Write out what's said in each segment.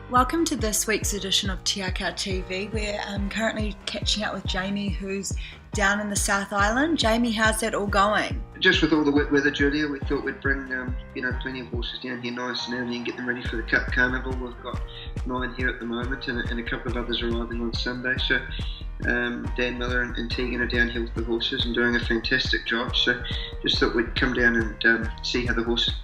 Welcome to this week's edition of Te Akau TV. We're currently catching up with Jamie, who's down in the South Island. Jamie, how's that all going? Just with all the wet weather, Julia, we thought we'd bring plenty of horses down here nice and early and get them ready for the Cup Carnival. We've got 9 here at the moment and a couple of others arriving on Sunday. So Dan Miller and Tegan are down here with the horses and doing a fantastic job. So just thought we'd come down and see how the horses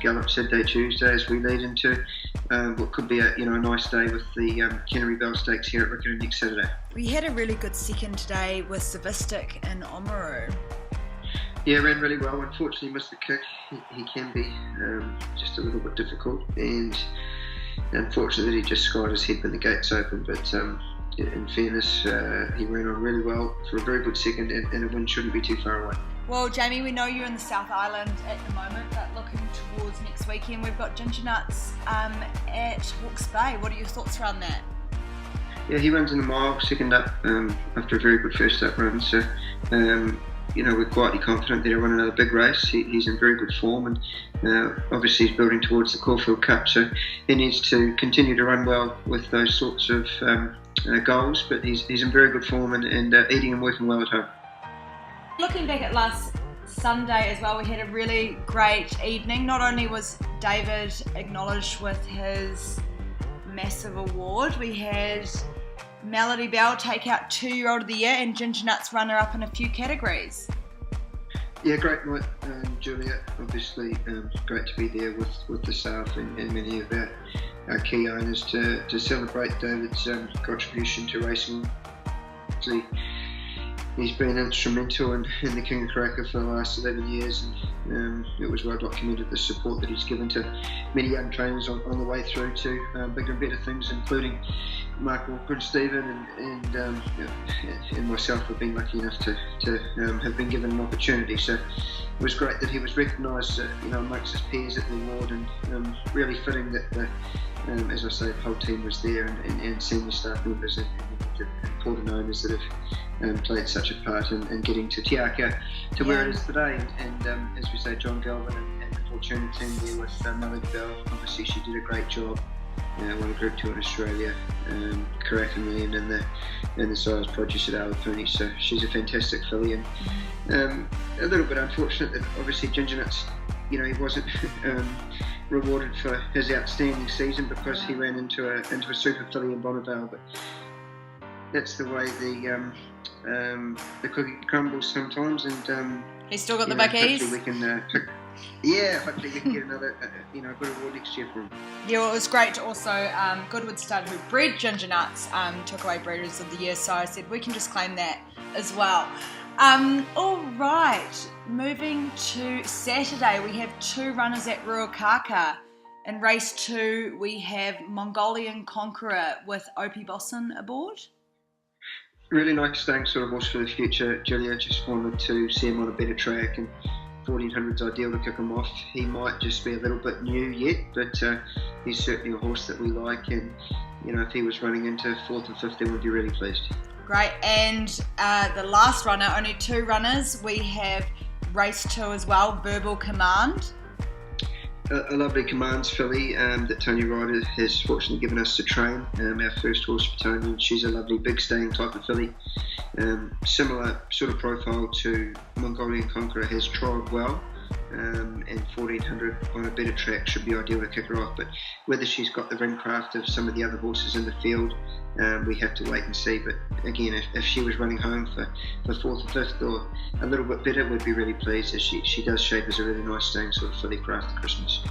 gallop Saturday, Tuesday as we lead into what could be a nice day with the Canterbury Bell Stakes here at Riccarton next Saturday. We had a really good second today with Savistic and Oamaru. Yeah, ran really well. Unfortunately missed the kick. He can be just a little bit difficult, and unfortunately he just skied his head when the gates opened, but in fairness he ran on really well for a very good second, and a win shouldn't be too far away. Well, Jamie, we know you're in the South Island at the moment, but looking towards next weekend, we've got Ginger Nuts at Hawke's Bay. What are your thoughts around that? Yeah, he runs in the mile, second up after a very good first up run. So, we're quietly confident that he'll run another big race. He's in very good form, and obviously he's building towards the Caulfield Cup. So he needs to continue to run well with those sorts of goals. But he's in very good form and eating and working well at home. Looking back at last Sunday as well, we had a really great evening. Not only was David acknowledged with his massive award, we had Melody Bell take out 2-year-old of the year and Ginger Nuts runner-up in a few categories. Yeah, great night, Julia. Obviously, great to be there with the staff and many of our key owners to celebrate David's contribution to racing. He's been instrumental in the King of Karaka for the last 11 years, and it was well documented the support that he's given to many young trainers on the way through to bigger and better things, including Mark Walker and Stephen and myself have been lucky enough to have been given an opportunity. So it was great that he was recognised amongst his peers at the award, and really fitting that as I say, the whole team was there, and senior staff members and the important owners that have played such a part in getting to Te Akau to where it is today. And as we say, John Galvin and the Fortuna team there with Melody Bell, obviously she did a great job. Won a Group 2 in Australia, Karaka Million, and the size produce at Alapuni. So she's a fantastic filly, and a little bit unfortunate that obviously Ginger Nuts, he wasn't rewarded for his outstanding season because he ran into a super filly in Bonneville. But that's the way the cookie crumbles sometimes, and he's still got the backies. Hopefully we can hopefully we can get another good award next year for him. Yeah, well, it was great to also Goodwood Stud, who bred Ginger Nuts, took away Breeders of the Year, so I said we can just claim that as well. All right, moving to Saturday, we have 2 runners at Ruakaka. In race 2, we have Mongolian Conqueror with Opie Bosson aboard. Really nice staying sort of horse for the future, Julia. Just wanted to see him on a better track, and 1400's ideal to kick him off. He might just be a little bit new yet, but he's certainly a horse that we like, and if he was running into 4th and 5th, then we'd be really pleased. Great, and the last runner, only 2 runners. We have race 2 as well, Verbal Command. A lovely commands filly that Tony Ryder has fortunately given us to train. Our first horse for Tony. She's a lovely big staying type of filly. Similar sort of profile to Mongolian Conqueror, has trialled well, and 1400 on a better track should be ideal to kick her off. But whether she's got the ring craft of some of the other horses in the field, we have to wait and see. But again, if she was running home for 4th or 5th or a little bit better, we'd be really pleased, as she does shape as a really nice staying sort of filly for after Christmas.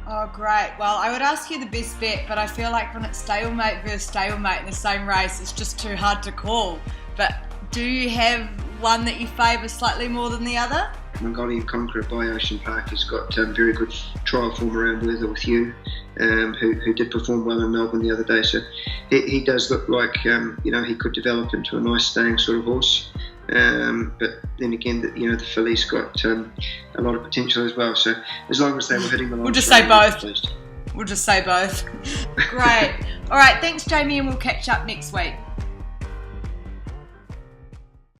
Oh, great. Well, I would ask you the best bet, but I feel like when it's stalemate versus stalemate in the same race, it's just too hard to call. But do you have one that you favour slightly more than the other? Mongolian Conqueror by Ocean Park has got very good trial form around Weather with You, who did perform well in Melbourne the other day. So he does look like he could develop into a nice staying sort of horse. But then again, the filly's got a lot of potential as well. So as long as they were hitting the line, we'll just say both. We'll just say both. Great. All right. Thanks, Jamie, and we'll catch up next week.